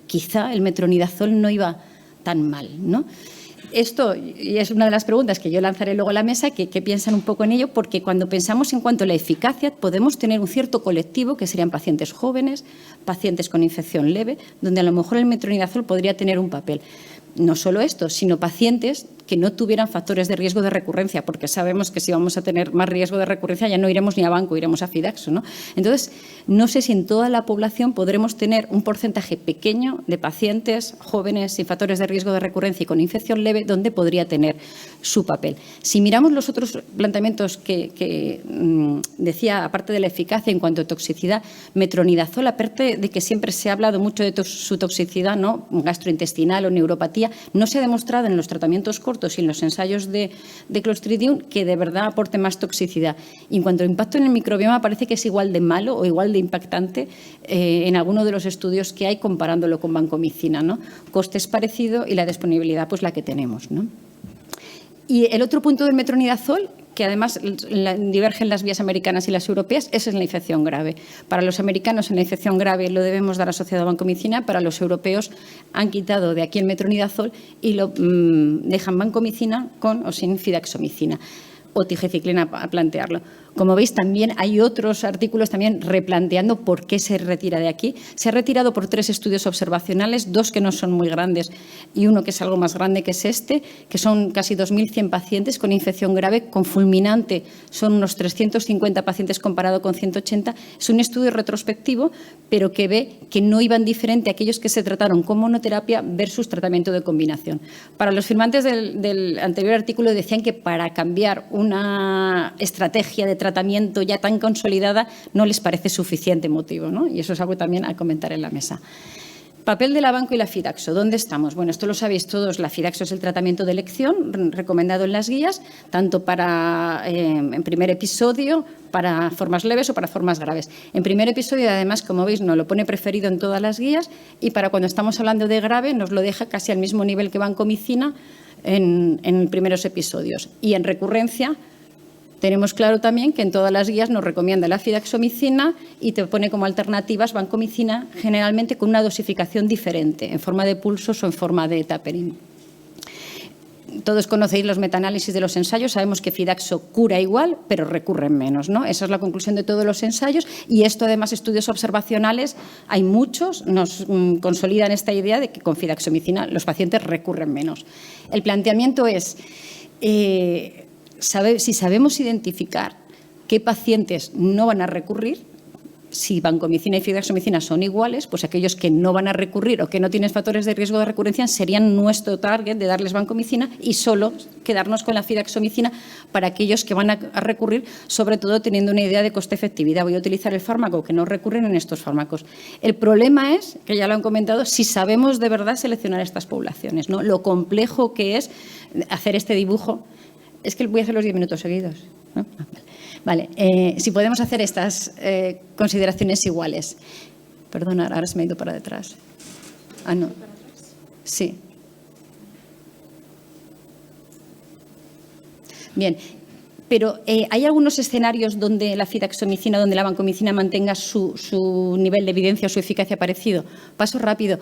quizá el metronidazol no iba tan mal, ¿no? Esto y es una de las preguntas que yo lanzaré luego a la mesa, que piensan un poco en ello, porque cuando pensamos en cuanto a la eficacia, podemos tener un cierto colectivo, que serían pacientes jóvenes, pacientes con infección leve, donde a lo mejor el metronidazol podría tener un papel. No solo esto, sino pacientes que no tuvieran factores de riesgo de recurrencia, porque sabemos que si vamos a tener más riesgo de recurrencia ya no iremos ni a banco, iremos a Fidaxo, ¿no? Entonces, no sé si en toda la población podremos tener un porcentaje pequeño de pacientes jóvenes sin factores de riesgo de recurrencia y con infección leve donde podría tener su papel. Si miramos los otros planteamientos que decía, aparte de la eficacia en cuanto a toxicidad, metronidazol, aparte de que siempre se ha hablado mucho de su toxicidad, ¿no?, gastrointestinal o neuropatía, no se ha demostrado en los tratamientos cortos y en los ensayos de Clostridium que de verdad aporte más toxicidad. Y en cuanto al impacto en el microbioma, parece que es igual de malo o igual de impactante en alguno de los estudios que hay comparándolo con vancomicina, ¿no? Coste es parecido y la disponibilidad pues la que tenemos, ¿no? Y el otro punto del metronidazol, que además divergen las vías americanas y las europeas, esa es la infección grave. Para los americanos en la infección grave lo debemos dar asociado a vancomicina, para los europeos han quitado de aquí el metronidazol y lo dejan vancomicina con o sin fidaxomicina o tigeciclina a plantearlo. Como veis, también hay otros artículos también replanteando por qué se retira de aquí. Se ha retirado por 3 estudios observacionales, 2 que no son muy grandes y uno que es algo más grande, que es este, que son casi 2.100 pacientes con infección grave, con fulminante son unos 350 pacientes comparado con 180. Es un estudio retrospectivo, pero que ve que no iban diferente a aquellos que se trataron con monoterapia versus tratamiento de combinación. Para los firmantes del anterior artículo decían que para cambiar una estrategia de tratamiento ya tan consolidada no les parece suficiente motivo, ¿no? Y eso es algo también a comentar en la mesa. Papel de la banco y la Fidaxo. ¿Dónde estamos? Bueno, esto lo sabéis todos. La Fidaxo es el tratamiento de elección recomendado en las guías, tanto para, en primer episodio, para formas leves o para formas graves. En primer episodio, además, como veis, nos lo pone preferido en todas las guías y para cuando estamos hablando de grave nos lo deja casi al mismo nivel que vancomicina en primeros episodios. Y en recurrencia, tenemos claro también que en todas las guías nos recomienda la fidaxomicina y te pone como alternativas vancomicina, generalmente con una dosificación diferente, en forma de pulsos o en forma de tapering. Todos conocéis los metaanálisis de los ensayos, sabemos que Fidaxo cura igual, pero recurren menos, ¿no? Esa es la conclusión de todos los ensayos y esto, además, estudios observacionales, hay muchos, nos consolidan esta idea de que con fidaxomicina los pacientes recurren menos. El planteamiento es, si sabemos identificar qué pacientes no van a recurrir, si vancomicina y fidaxomicina son iguales, pues aquellos que no van a recurrir o que no tienen factores de riesgo de recurrencia serían nuestro target de darles vancomicina y solo quedarnos con la fidaxomicina para aquellos que van a recurrir, sobre todo teniendo una idea de coste-efectividad. Voy a utilizar el fármaco que no recurren en estos fármacos. El problema es, que ya lo han comentado, si sabemos de verdad seleccionar estas poblaciones, ¿no? Lo complejo que es hacer este dibujo. Es que voy a hacer los 10 minutos seguidos, ¿no? Vale, si podemos hacer estas consideraciones iguales. Perdona, ahora se me ha ido para detrás. Ah, no. Sí. Bien, pero ¿hay algunos escenarios donde la fidaxomicina, donde la vancomicina mantenga su nivel de evidencia o su eficacia parecido? Paso rápido.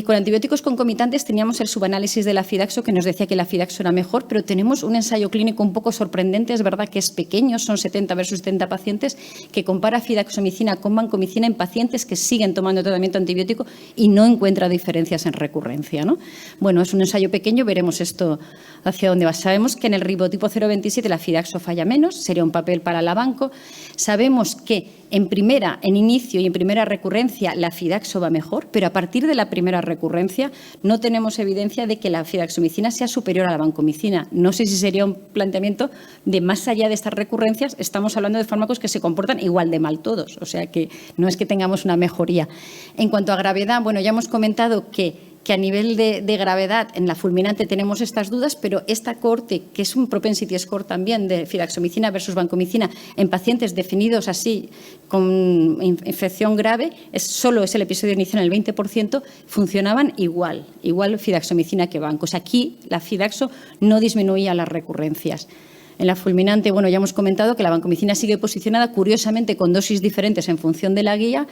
Con antibióticos concomitantes teníamos el subanálisis de la Fidaxo que nos decía que la Fidaxo era mejor, pero tenemos un ensayo clínico un poco sorprendente, es verdad que es pequeño, son 70 versus 70 pacientes, que compara fidaxomicina con vancomicina en pacientes que siguen tomando tratamiento antibiótico y no encuentra diferencias en recurrencia, ¿no? Bueno, es un ensayo pequeño, veremos esto hacia dónde va. Sabemos que en el ribotipo 027 la Fidaxo falla menos, sería un papel para la banco. Sabemos que en inicio y en primera recurrencia la Fidaxo va mejor, pero a partir de la primera recurrencia no tenemos evidencia de que la fidaxomicina sea superior a la vancomicina. No sé si sería un planteamiento de más allá de estas recurrencias, estamos hablando de fármacos que se comportan igual de mal todos, o sea que no es que tengamos una mejoría. En cuanto a gravedad, bueno, ya hemos comentado que a nivel de gravedad en la fulminante tenemos estas dudas, pero esta cohorte, que es un propensity score también de fidaxomicina versus vancomicina en pacientes definidos así con infección grave, solo es el episodio inicial en el 20%, funcionaban igual fidaxomicina que vancos. Aquí la Fidaxo no disminuía las recurrencias. En la fulminante, bueno, ya hemos comentado que la vancomicina sigue posicionada curiosamente con dosis diferentes en función de la guía.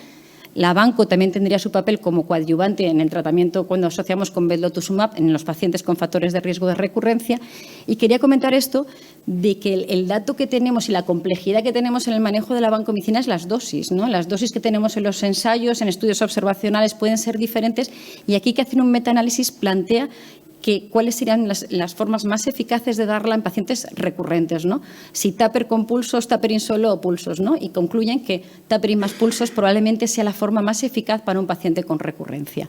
La Banco también tendría su papel como coadyuvante en el tratamiento cuando asociamos con vedlotusumab en los pacientes con factores de riesgo de recurrencia. Y quería comentar esto de que el dato que tenemos y la complejidad que tenemos en el manejo de la vancomicina es las dosis, ¿no? Las dosis que tenemos en los ensayos, en estudios observacionales, pueden ser diferentes y aquí que hacer un metaanálisis plantea cuáles serían las formas más eficaces de darla en pacientes recurrentes, ¿no? Si TAPER con pulsos, TAPERIN solo o pulsos, ¿no? Y concluyen que TAPERIN más pulsos probablemente sea la forma más eficaz para un paciente con recurrencia.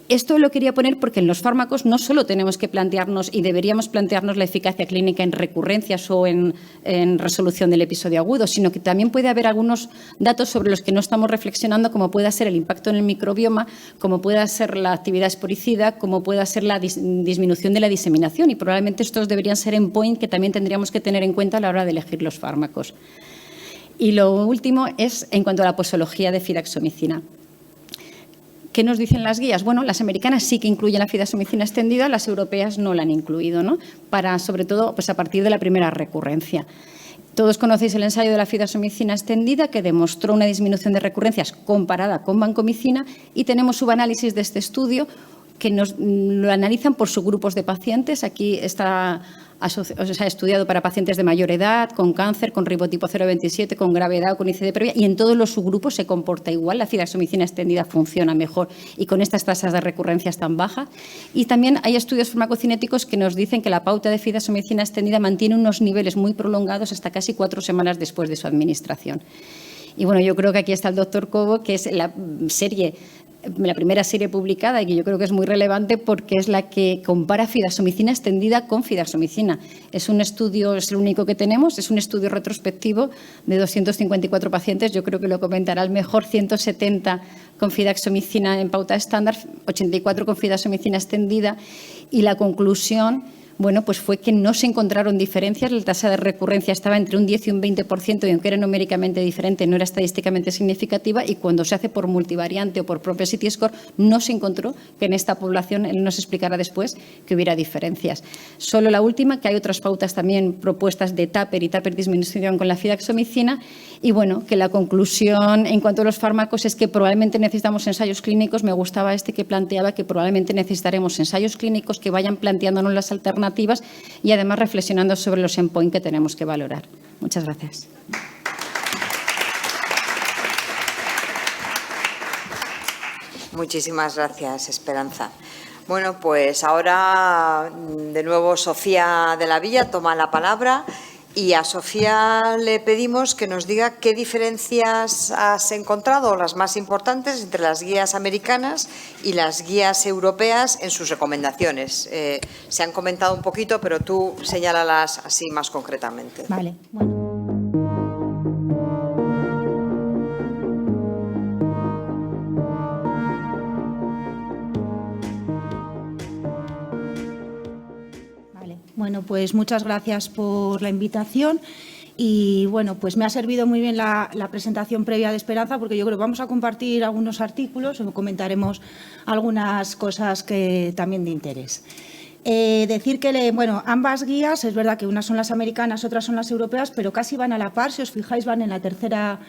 Esto lo quería poner porque en los fármacos no solo tenemos que plantearnos y deberíamos plantearnos la eficacia clínica en recurrencias o en resolución del episodio agudo, sino que también puede haber algunos datos sobre los que no estamos reflexionando, como pueda ser el impacto en el microbioma, como pueda ser la actividad esporicida, como pueda ser la disminución de la diseminación. Y probablemente estos deberían ser endpoint que también tendríamos que tener en cuenta a la hora de elegir los fármacos. Y lo último es en cuanto a la posología de fidaxomicina. ¿Qué nos dicen las guías? Bueno, las americanas sí que incluyen la fidaxomicina extendida, las europeas no la han incluido, ¿no? Para, sobre todo, pues a partir de la primera recurrencia. Todos conocéis el ensayo de la fidaxomicina extendida que demostró una disminución de recurrencias comparada con vancomicina y tenemos subanálisis de este estudio que lo analizan por subgrupos de pacientes. Aquí está estudiado para pacientes de mayor edad, con cáncer, con ribotipo 027, con gravedad o con ICD previa, y en todos los subgrupos se comporta igual. La fidaxomicina extendida funciona mejor y con estas tasas de recurrencias tan bajas. Y también hay estudios farmacocinéticos que nos dicen que la pauta de fidaxomicina extendida mantiene unos niveles muy prolongados hasta casi 4 semanas después de su administración. Y bueno, yo creo que aquí está el doctor Cobo, que es la primera serie publicada y que yo creo que es muy relevante porque es la que compara fidaxomicina extendida con fidaxomicina. Es un estudio, es el único que tenemos, es un estudio retrospectivo de 254 pacientes, yo creo que lo comentará el mejor, 170 con fidaxomicina en pauta estándar, 84 con fidaxomicina extendida y la conclusión, bueno, pues fue que no se encontraron diferencias, la tasa de recurrencia estaba entre un 10 y un 20% y aunque era numéricamente diferente no era estadísticamente significativa y cuando se hace por multivariante o por propensity score no se encontró que en esta población, él nos explicará después, que hubiera diferencias. Solo la última, que hay otras pautas también propuestas de TAPER y TAPER disminución con la fidaxomicina y bueno, que la conclusión en cuanto a los fármacos es que probablemente necesitamos ensayos clínicos, me gustaba este que planteaba que probablemente necesitaremos ensayos clínicos que vayan planteándonos las alternativas y además reflexionando sobre los endpoints que tenemos que valorar. Muchas gracias. Muchísimas gracias, Esperanza. Bueno, pues ahora de nuevo Sofía de la Villa toma la palabra y a Sofía le pedimos que nos diga qué diferencias has encontrado, las más importantes, entre las guías americanas y las guías europeas en sus recomendaciones. Se han comentado un poquito, pero tú señálalas así más concretamente. Vale, bueno. Bueno, pues muchas gracias por la invitación y bueno, pues me ha servido muy bien la presentación previa de Esperanza porque yo creo que vamos a compartir algunos artículos o comentaremos algunas cosas que también de interés. Decir que bueno, ambas guías, es verdad que unas son las americanas, otras son las europeas, pero casi van a la par, si os fijáis van en la tercera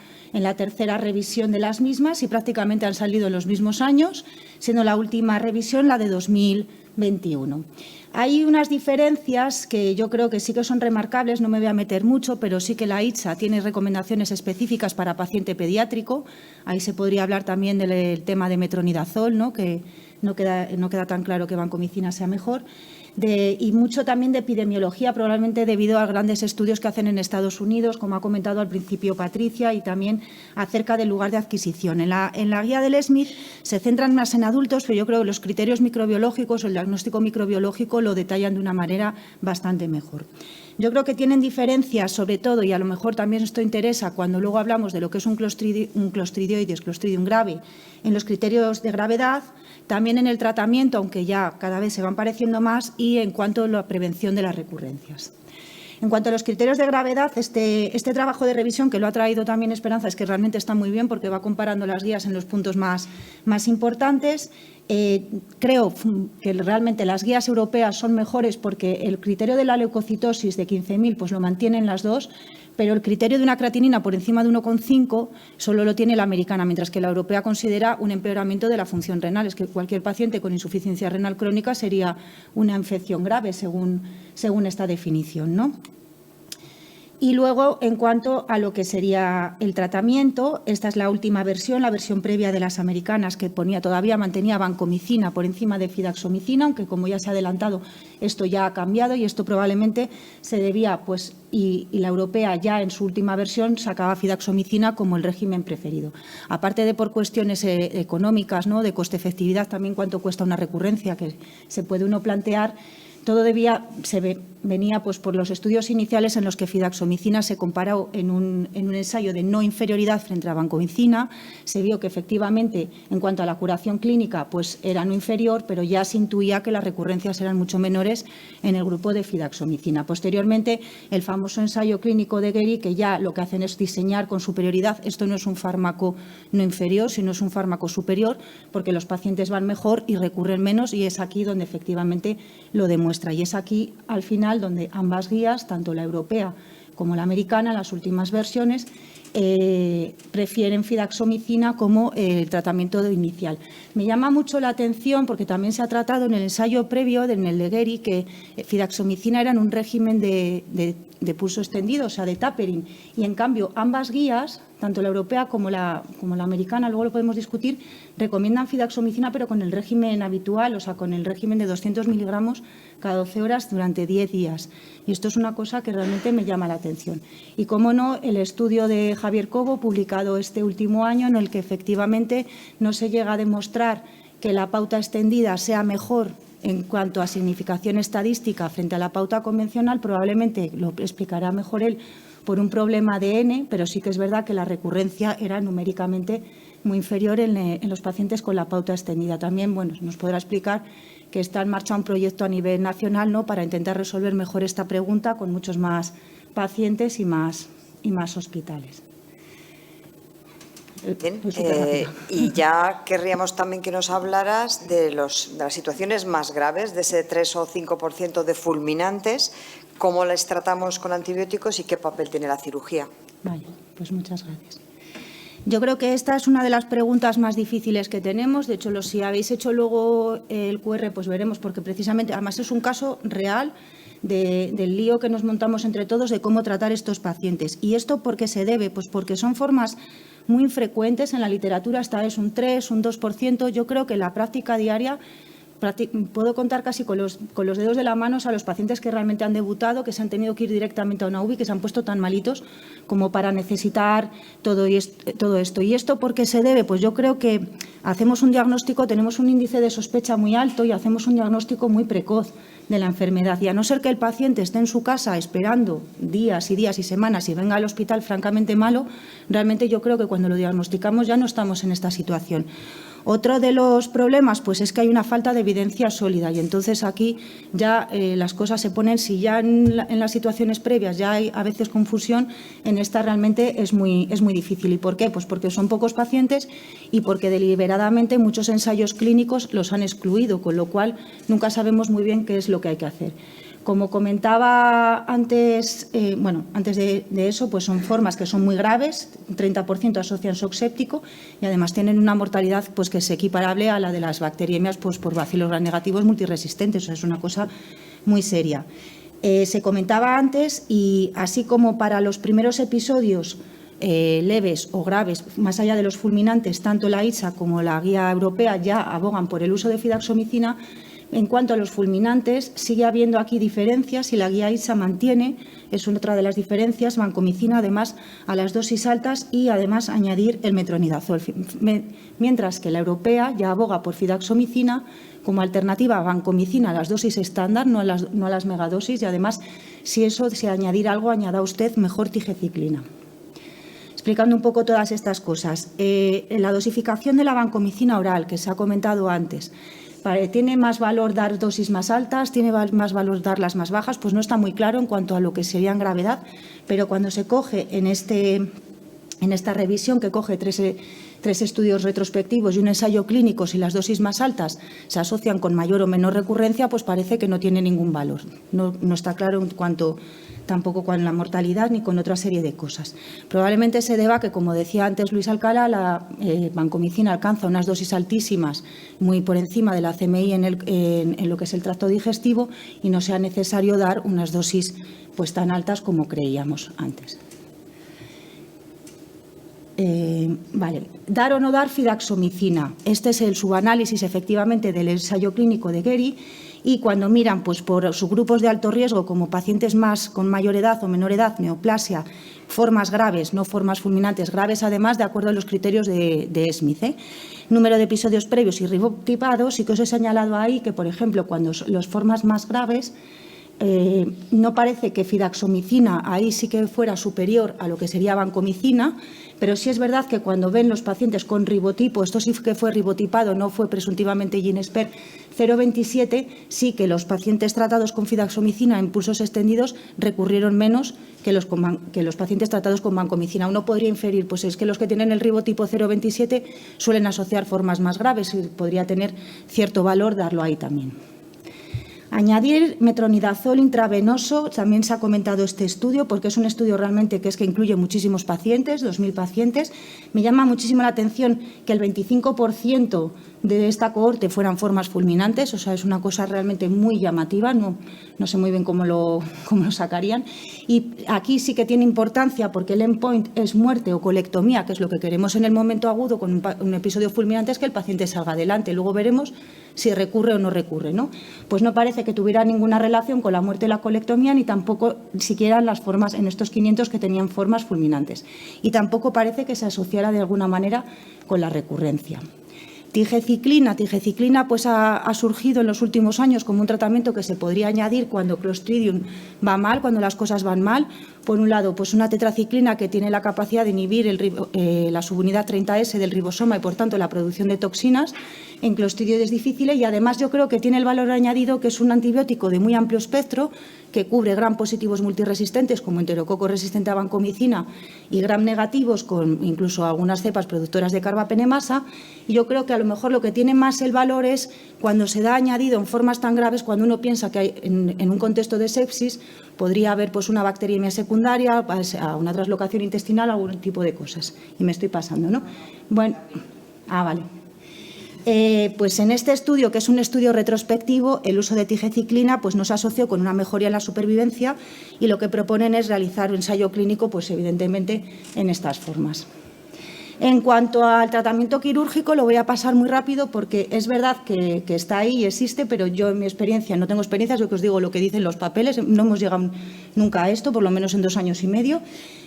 revisión de las mismas y prácticamente han salido en los mismos años, siendo la última revisión la de 2021. Hay unas diferencias que yo creo que sí que son remarcables, no me voy a meter mucho, pero sí que la ITSA tiene recomendaciones específicas para paciente pediátrico. Ahí se podría hablar también del tema de metronidazol, ¿no? Que no queda tan claro que vancomicina sea mejor. Y mucho también de epidemiología, probablemente debido a grandes estudios que hacen en Estados Unidos, como ha comentado al principio Patricia, y también acerca del lugar de adquisición. En la guía del SMIT se centran más en adultos, pero yo creo que los criterios microbiológicos o el diagnóstico microbiológico lo detallan de una manera bastante mejor. Yo creo que tienen diferencias, sobre todo, y a lo mejor también esto interesa cuando luego hablamos de lo que es un clostridioides, Clostridium grave, en los criterios de gravedad, también en el tratamiento, aunque ya cada vez se van pareciendo más, y en cuanto a la prevención de las recurrencias. En cuanto a los criterios de gravedad, este trabajo de revisión que lo ha traído también Esperanza es que realmente está muy bien porque va comparando las guías en los puntos más importantes. Creo que realmente las guías europeas son mejores porque el criterio de la leucocitosis de 15.000 pues lo mantienen las dos, pero el criterio de una creatinina por encima de 1,5 solo lo tiene la americana, mientras que la europea considera un empeoramiento de la función renal. Es que cualquier paciente con insuficiencia renal crónica sería una infección grave, según esta definición, ¿no? Y luego, en cuanto a lo que sería el tratamiento, esta es la última versión, la versión previa de las americanas, que todavía mantenía vancomicina por encima de fidaxomicina, aunque, como ya se ha adelantado, esto ya ha cambiado y esto probablemente se debía, pues, y la europea ya en su última versión sacaba fidaxomicina como el régimen preferido. Aparte de por cuestiones económicas, ¿no?, de coste-efectividad, también cuánto cuesta una recurrencia, que se puede uno plantear. Todo venía pues, por los estudios iniciales en los que fidaxomicina se comparó en un ensayo de no inferioridad frente a vancomicina. Se vio que efectivamente, en cuanto a la curación clínica, pues era no inferior, pero ya se intuía que las recurrencias eran mucho menores en el grupo de fidaxomicina. Posteriormente, el famoso ensayo clínico de Guéry, que ya lo que hacen es diseñar con superioridad. Esto no es un fármaco no inferior, sino es un fármaco superior, porque los pacientes van mejor y recurren menos, y es aquí donde efectivamente lo demuestra. Y es aquí, al final, donde ambas guías, tanto la europea como la americana, las últimas versiones, prefieren fidaxomicina como el tratamiento inicial. Me llama mucho la atención, porque también se ha tratado en el ensayo previo, en el de Guéry, que fidaxomicina era en un régimen de pulso extendido, o sea, de tapering, y en cambio ambas guías, tanto la europea como la americana, luego lo podemos discutir, recomiendan fidaxomicina, pero con el régimen habitual, o sea, con el régimen de 200 miligramos cada 12 horas durante 10 días. Y esto es una cosa que realmente me llama la atención. Y, cómo no, el estudio de Javier Cobo, publicado este último año, en el que efectivamente no se llega a demostrar que la pauta extendida sea mejor en cuanto a significación estadística frente a la pauta convencional. Probablemente lo explicará mejor él, por un problema de N, pero sí que es verdad que la recurrencia era numéricamente muy inferior en los pacientes con la pauta extendida. También, bueno, nos podrá explicar que está en marcha un proyecto a nivel nacional, ¿no?, para intentar resolver mejor esta pregunta con muchos más pacientes y más hospitales. Bien, y ya querríamos también que nos hablaras de las situaciones más graves, de ese 3 o 5% de fulminantes, cómo les tratamos con antibióticos y qué papel tiene la cirugía. Vale, pues muchas gracias. Yo creo que esta es una de las preguntas más difíciles que tenemos. De hecho, si habéis hecho luego el QR, pues veremos, porque precisamente, además es un caso real del lío que nos montamos entre todos de cómo tratar estos pacientes. ¿Y esto por qué se debe? Pues porque son formas muy infrecuentes en la literatura, hasta es un 3, un 2%. Yo creo que en la práctica diaria puedo contar casi con los dedos de la mano a los pacientes que realmente han debutado, que se han tenido que ir directamente a una UBI, que se han puesto tan malitos como para necesitar todo esto. ¿Y esto por qué se debe? Pues yo creo que hacemos un diagnóstico, tenemos un índice de sospecha muy alto y hacemos un diagnóstico muy precoz de la enfermedad. Y a no ser que el paciente esté en su casa esperando días y días y semanas y venga al hospital francamente malo, realmente yo creo que cuando lo diagnosticamos ya no estamos en esta situación. Otro de los problemas, pues, es que hay una falta de evidencia sólida, y entonces aquí ya las cosas se ponen, si ya en las situaciones previas ya hay a veces confusión, en esta realmente es muy difícil. ¿Y por qué? Pues porque son pocos pacientes y porque deliberadamente muchos ensayos clínicos los han excluido, con lo cual nunca sabemos muy bien qué es lo que hay que hacer. Como comentaba antes, antes de eso, pues son formas que son muy graves, un 30% asocian shock séptico y además tienen una mortalidad pues que es equiparable a la de las bacteriemias pues por bacilos gram negativos multiresistentes. O sea, es una cosa muy seria. Se comentaba antes, y así como para los primeros episodios leves o graves, más allá de los fulminantes, tanto la IHSA como la guía europea ya abogan por el uso de fidaxomicina. En cuanto a los fulminantes, sigue habiendo aquí diferencias y la guía IHSA mantiene, es otra de las diferencias, vancomicina además a las dosis altas y además añadir el metronidazol, mientras que la europea ya aboga por fidaxomicina como alternativa a vancomicina a las dosis estándar, no a las megadosis, y además, si añadir algo, añada usted mejor tigeciclina. Explicando un poco todas estas cosas, la dosificación de la vancomicina oral, que se ha comentado antes, ¿tiene más valor dar dosis más altas? ¿Tiene más valor darlas más bajas? Pues no está muy claro en cuanto a lo que sería en gravedad, pero cuando se coge en esta revisión, que coge 3 estudios retrospectivos y un ensayo clínico, si las dosis más altas se asocian con mayor o menor recurrencia, pues parece que no tiene ningún valor. No está claro en cuanto tampoco con la mortalidad ni con otra serie de cosas. Probablemente se deba que, como decía antes Luis Alcalá, la vancomicina alcanza unas dosis altísimas, muy por encima de la CMI en lo que es el tracto digestivo, y no sea necesario dar unas dosis pues tan altas como creíamos antes. Vale. Dar o no dar fidaxomicina. Este es el subanálisis efectivamente del ensayo clínico de Gary. Y cuando miran pues, por subgrupos de alto riesgo, como pacientes con mayor edad o menor edad, neoplasia, formas graves, no formas fulminantes, graves además, de acuerdo a los criterios de Smith. Número de episodios previos y ribotipados, y que os he señalado ahí que, por ejemplo, cuando las formas más graves, no parece que fidaxomicina ahí sí que fuera superior a lo que sería vancomicina, pero sí es verdad que cuando ven los pacientes con ribotipo, esto sí que fue ribotipado, no fue presuntivamente Ginsberg 0,27, sí que los pacientes tratados con fidaxomicina en pulsos extendidos recurrieron menos que los pacientes tratados con vancomicina. Uno podría inferir, pues es que los que tienen el ribotipo 0,27 suelen asociar formas más graves y podría tener cierto valor darlo ahí también. Añadir metronidazol intravenoso, también se ha comentado este estudio, porque es un estudio realmente que incluye muchísimos pacientes, 2.000 pacientes. Me llama muchísimo la atención que el 25% de esta cohorte fueran formas fulminantes, o sea, es una cosa realmente muy llamativa, no sé muy bien cómo lo sacarían. Y aquí sí que tiene importancia porque el endpoint es muerte o colectomía, que es lo que queremos en el momento agudo con un episodio fulminante, es que el paciente salga adelante. Luego veremos si recurre o no recurre, ¿no? Pues no parece que tuviera ninguna relación con la muerte y la colectomía, ni tampoco siquiera las formas en estos 500 que tenían formas fulminantes. Y tampoco parece que se asociara de alguna manera con la recurrencia. Tigeciclina pues ha surgido en los últimos años como un tratamiento que se podría añadir cuando Clostridium va mal, cuando las cosas van mal. Por un lado, pues una tetraciclina que tiene la capacidad de inhibir la subunidad 30S del ribosoma y, por tanto, la producción de toxinas en clostridioides difíciles, y además yo creo que tiene el valor añadido que es un antibiótico de muy amplio espectro que cubre gram positivos multiresistentes como enterococo resistente a vancomicina y gram negativos con incluso algunas cepas productoras de carbapenemasa, y yo creo que a lo mejor lo que tiene más el valor es cuando se da añadido en formas tan graves, cuando uno piensa que hay, en un contexto de sepsis podría haber pues una bacteriemia secundaria, a una translocación intestinal, algún tipo de cosas. Y me estoy pasando, ¿no? Bueno, vale. Pues en este estudio, que es un estudio retrospectivo, el uso de tigeciclina pues no se asoció con una mejoría en la supervivencia, y lo que proponen es realizar un ensayo clínico, pues evidentemente en estas formas. En cuanto al tratamiento quirúrgico, lo voy a pasar muy rápido porque es verdad que está ahí y existe, pero yo en mi experiencia no tengo experiencia, es lo que os digo, lo que dicen los papeles, no hemos llegado nunca a esto, por lo menos en 2 años y medio.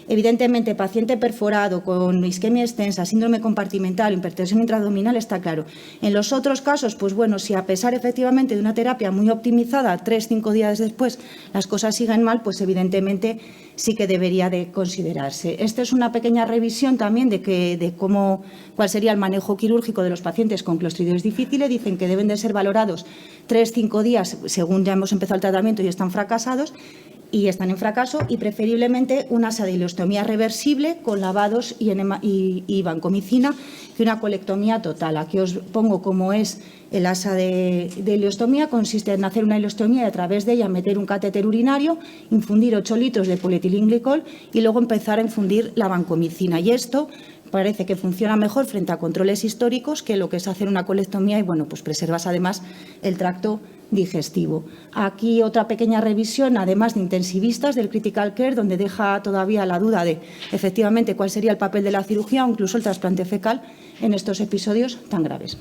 Evidentemente, paciente perforado con isquemia extensa, síndrome compartimental, hipertensión intraabdominal, está claro. En los otros casos, pues bueno, si a pesar efectivamente de una terapia muy optimizada, 3-5 días después las cosas siguen mal, pues evidentemente sí que debería de considerarse. Esta es una pequeña revisión también de cuál sería el manejo quirúrgico de los pacientes con clostridioides difíciles. Dicen que deben de ser valorados 3-5 días según ya hemos empezado el tratamiento y están en fracaso, y preferiblemente una asa de ileostomía reversible con lavados y vancomicina que una colectomía total. Aquí os pongo cómo es el asa de ileostomía. Consiste en hacer una ileostomía y a través de ella meter un catéter urinario, infundir 8 litros de polietilenglicol y luego empezar a infundir la vancomicina. Y esto parece que funciona mejor frente a controles históricos que lo que es hacer una colectomía, y bueno, pues preservas además el tracto digestivo. Aquí otra pequeña revisión, además de intensivistas, del Critical Care, donde deja todavía la duda de efectivamente cuál sería el papel de la cirugía o incluso el trasplante fecal en estos episodios tan graves.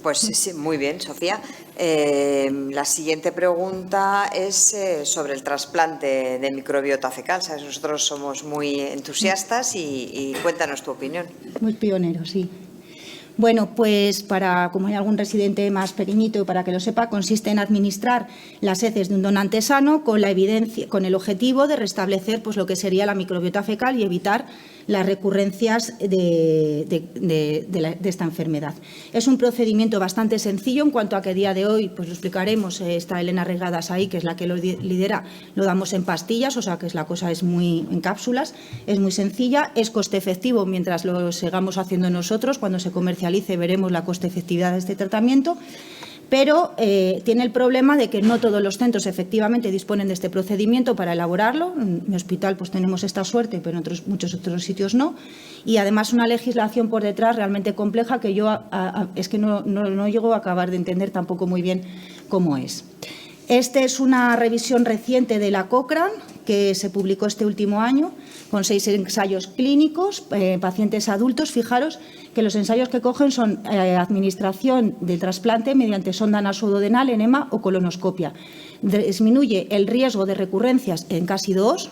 Pues sí, muy bien, Sofía. La siguiente pregunta es sobre el trasplante de microbiota fecal. ¿Sabes? Nosotros somos muy entusiastas y cuéntanos tu opinión. Muy pionero, sí. Bueno, pues como hay algún residente más pequeñito y para que lo sepa, consiste en administrar las heces de un donante sano con el objetivo de restablecer pues, lo que sería la microbiota fecal y evitar las recurrencias de esta enfermedad. Es un procedimiento bastante sencillo en cuanto a que a día de hoy, pues lo explicaremos, está Elena Regadas ahí, que es la que lo lidera, lo damos en pastillas, o sea que la cosa es muy en cápsulas, es muy sencilla, es coste efectivo mientras lo sigamos haciendo nosotros, cuando se comercialice veremos la coste efectividad de este tratamiento. Pero tiene el problema de que no todos los centros efectivamente disponen de este procedimiento para elaborarlo. En mi hospital pues tenemos esta suerte, pero en muchos otros sitios no. Y además una legislación por detrás realmente compleja que yo es que no llego a acabar de entender tampoco muy bien cómo es. Esta es una revisión reciente de la Cochrane que se publicó este último año con 6 ensayos clínicos, pacientes adultos. Fijaros que los ensayos que cogen son administración del trasplante mediante sonda nasoduodenal, enema o colonoscopia. Disminuye el riesgo de recurrencias en casi 2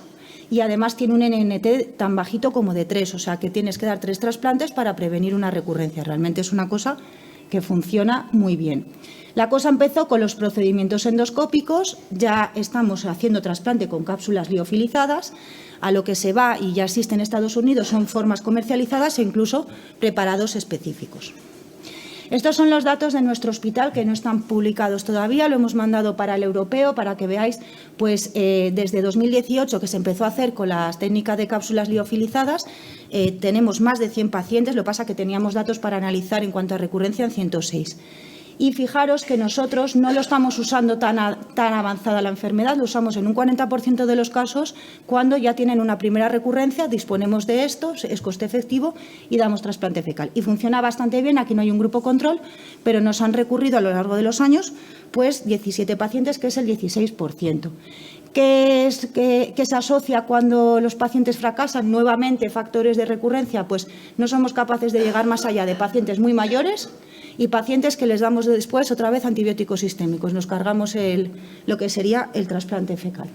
y además tiene un NNT tan bajito como de 3, o sea que tienes que dar 3 trasplantes para prevenir una recurrencia. Realmente es una cosa que funciona muy bien. La cosa empezó con los procedimientos endoscópicos, ya estamos haciendo trasplante con cápsulas liofilizadas, a lo que se va y ya existe en Estados Unidos son formas comercializadas e incluso preparados específicos. Estos son los datos de nuestro hospital que no están publicados todavía, lo hemos mandado para el europeo para que veáis, pues desde 2018 que se empezó a hacer con las técnicas de cápsulas liofilizadas, tenemos más de 100 pacientes, lo que pasa que teníamos datos para analizar en cuanto a recurrencia en 106. Y fijaros que nosotros no lo estamos usando tan avanzada la enfermedad, lo usamos en un 40% de los casos cuando ya tienen una primera recurrencia, disponemos de esto, es coste efectivo y damos trasplante fecal. Y funciona bastante bien, aquí no hay un grupo control, pero nos han recurrido a lo largo de los años pues 17 pacientes, que es el 16%. ¿Qué se asocia cuando los pacientes fracasan? Nuevamente, factores de recurrencia, pues no somos capaces de llegar más allá de pacientes muy mayores y pacientes que les damos después otra vez antibióticos sistémicos. Nos cargamos lo que sería el trasplante fecal.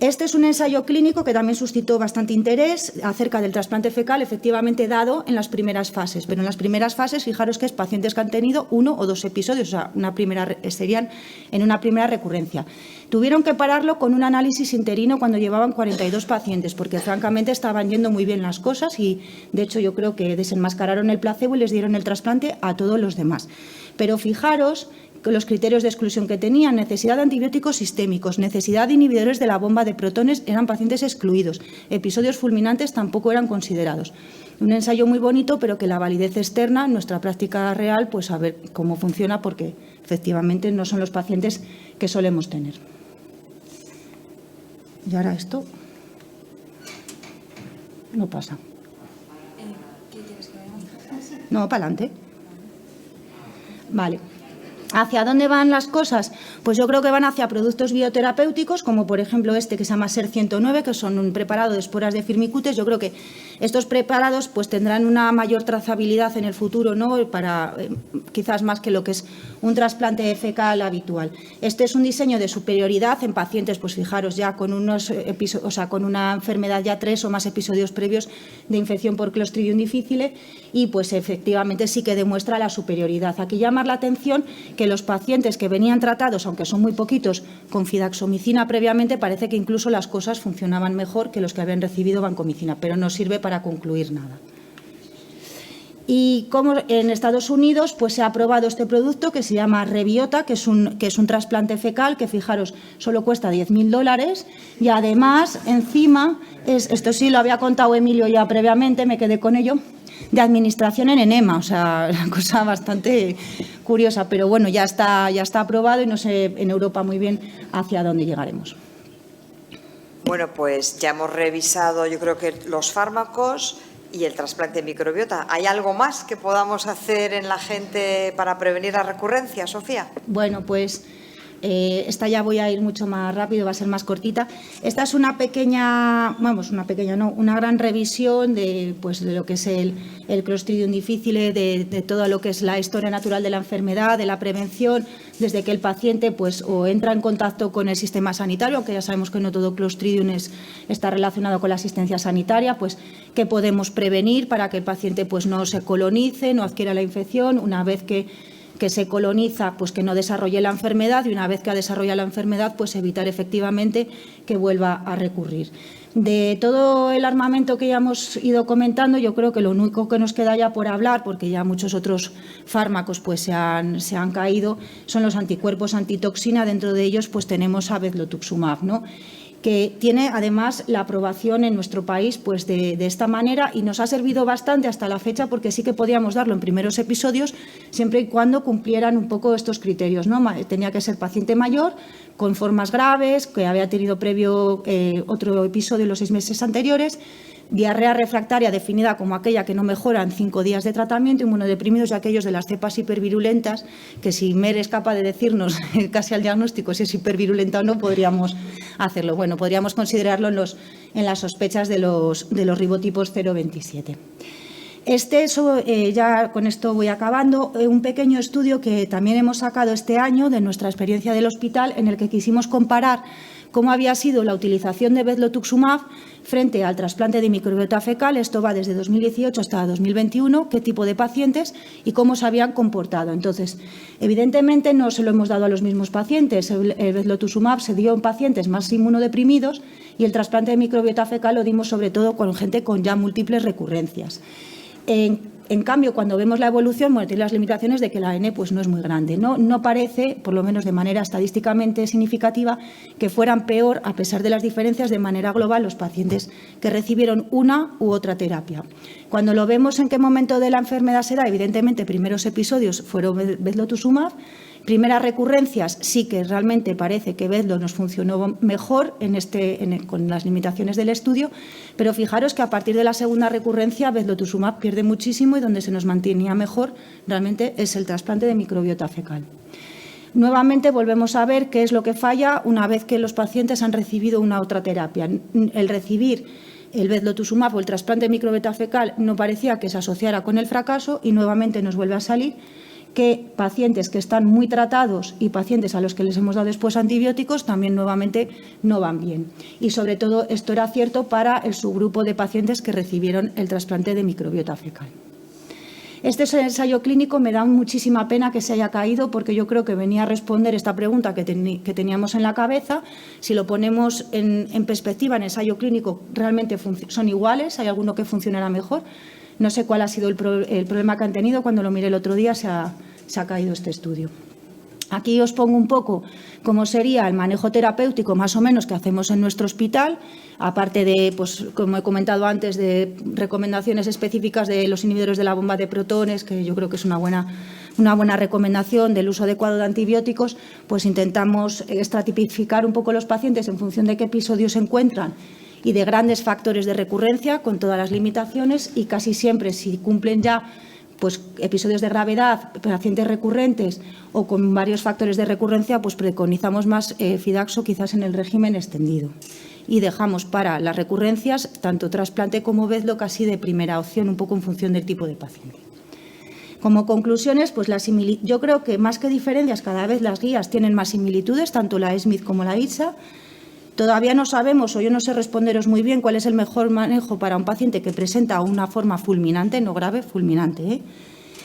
Este es un ensayo clínico que también suscitó bastante interés acerca del trasplante fecal, efectivamente dado en las primeras fases. Pero en las primeras fases, fijaros que es pacientes que han tenido 1 o 2 episodios, o sea, serían en una primera recurrencia. Tuvieron que pararlo con un análisis interino cuando llevaban 42 pacientes, porque francamente estaban yendo muy bien las cosas y, de hecho, yo creo que desenmascararon el placebo y les dieron el trasplante a todos los demás. Pero fijaros los criterios de exclusión que tenían: necesidad de antibióticos sistémicos, necesidad de inhibidores de la bomba de protones, eran pacientes excluidos, episodios fulminantes tampoco eran considerados. Un ensayo muy bonito, pero que la validez externa, en nuestra práctica real, pues a ver cómo funciona, porque efectivamente no son los pacientes que solemos tener. Y ahora esto no pasa. ¿Qué quieres que veamos? No, para adelante. Vale. ¿Hacia dónde van las cosas? Pues yo creo que van hacia productos bioterapéuticos, como por ejemplo este que se llama SER109, que son un preparado de esporas de firmicutes. Yo creo que estos preparados pues tendrán una mayor trazabilidad en el futuro, ¿no? Para quizás más que lo que es un trasplante fecal habitual. Este es un diseño de superioridad en pacientes, pues fijaros, ya con con una enfermedad ya 3 o más episodios previos de infección por Clostridium difficile, y pues efectivamente sí que demuestra la superioridad. Aquí llamar la atención que los pacientes que venían tratados, aunque son muy poquitos, con fidaxomicina previamente, parece que incluso las cosas funcionaban mejor que los que habían recibido vancomicina, pero no sirve para concluir nada. Y como en Estados Unidos pues se ha aprobado este producto que se llama Rebiota, que es un trasplante fecal que, fijaros, solo cuesta $10.000 y además encima, esto sí lo había contado Emilio ya previamente, me quedé con ello, de administración en enema, o sea, una cosa bastante curiosa, pero bueno, ya está aprobado y no sé en Europa muy bien hacia dónde llegaremos. Bueno, pues ya hemos revisado, yo creo que los fármacos y el trasplante de microbiota. ¿Hay algo más que podamos hacer en la gente para prevenir la recurrencia, Sofía? Bueno, pues Esta ya voy a ir mucho más rápido, va a ser más cortita. Esta es una gran revisión de lo que es el Clostridium difficile, de todo lo que es la historia natural de la enfermedad, de la prevención, desde que el paciente o entra en contacto con el sistema sanitario, aunque ya sabemos que no todo Clostridium está relacionado con la asistencia sanitaria, pues qué podemos prevenir para que el paciente no se colonice, no adquiera la infección, una vez que se coloniza, pues que no desarrolle la enfermedad, y una vez que ha desarrollado la enfermedad, pues evitar efectivamente que vuelva a recurrir. De todo el armamento que ya hemos ido comentando, yo creo que lo único que nos queda ya por hablar, porque ya muchos otros fármacos pues se han caído, son los anticuerpos antitoxina. Dentro de ellos pues tenemos a Bezlotuxumab, ¿no?, que tiene además la aprobación en nuestro país pues de esta manera, y nos ha servido bastante hasta la fecha, porque sí que podíamos darlo en primeros episodios siempre y cuando cumplieran un poco estos criterios, ¿no? Tenía que ser paciente mayor, con formas graves, que había tenido previo otro episodio en los 6 meses anteriores, diarrea refractaria definida como aquella que no mejora en 5 días de tratamiento, inmunodeprimidos y aquellos de las cepas hipervirulentas, que si Mer es capaz de decirnos casi al diagnóstico si es hipervirulenta o no, podríamos hacerlo. Bueno, podríamos considerarlo en las sospechas de los ribotipos 0,27. Ya con esto voy acabando. Un pequeño estudio que también hemos sacado este año de nuestra experiencia del hospital, en el que quisimos comparar cómo había sido la utilización de Bezlotuxumab frente al trasplante de microbiota fecal. Esto va desde 2018 hasta 2021, qué tipo de pacientes y cómo se habían comportado. Entonces, evidentemente no se lo hemos dado a los mismos pacientes. El Bezlotuxumab se dio en pacientes más inmunodeprimidos, y el trasplante de microbiota fecal lo dimos sobre todo con gente con ya múltiples recurrencias. En cambio, cuando vemos la evolución, tiene las limitaciones de que la N pues no es muy grande. No parece, por lo menos de manera estadísticamente significativa, que fueran peor, a pesar de las diferencias de manera global, los pacientes que recibieron una u otra terapia. Cuando lo vemos en qué momento de la enfermedad se da, evidentemente, primeros episodios fueron Bezlotuxumab. Primeras recurrencias, sí que realmente parece que Bezlo nos funcionó mejor con las limitaciones del estudio, pero fijaros que a partir de la segunda recurrencia Bezlotuxumab pierde muchísimo, y donde se nos mantenía mejor realmente es el trasplante de microbiota fecal. Nuevamente volvemos a ver qué es lo que falla una vez que los pacientes han recibido una otra terapia. El recibir el Bezlotuxumab o el trasplante de microbiota fecal no parecía que se asociara con el fracaso, y nuevamente nos vuelve a salir que pacientes que están muy tratados y pacientes a los que les hemos dado después antibióticos también nuevamente no van bien. Y sobre todo esto era cierto para el subgrupo de pacientes que recibieron el trasplante de microbiota fecal. Este ensayo clínico me da muchísima pena que se haya caído, porque yo creo que venía a responder esta pregunta que teníamos en la cabeza. Si lo ponemos en perspectiva, en ensayo clínico realmente son iguales, hay alguno que funcionará mejor. No sé cuál ha sido el problema que han tenido. Cuando lo miré el otro día se ha caído este estudio. Aquí os pongo un poco cómo sería el manejo terapéutico más o menos que hacemos en nuestro hospital, aparte de, pues, como he comentado antes, de recomendaciones específicas de los inhibidores de la bomba de protones, que yo creo que es una buena recomendación del uso adecuado de antibióticos. Pues intentamos estratificar un poco los pacientes en función de qué episodios se encuentran y de grandes factores de recurrencia, con todas las limitaciones, y casi siempre, si cumplen ya pues episodios de gravedad, pacientes recurrentes o con varios factores de recurrencia, pues preconizamos más Fidaxo, quizás en el régimen extendido. Y dejamos para las recurrencias tanto trasplante como Bezlo casi de primera opción, un poco en función del tipo de paciente. Como conclusiones, pues yo creo que más que diferencias, cada vez las guías tienen más similitudes, tanto la Smith como la ITSA. Todavía no sabemos, o yo no sé responderos muy bien, cuál es el mejor manejo para un paciente que presenta una forma fulminante, no grave, fulminante.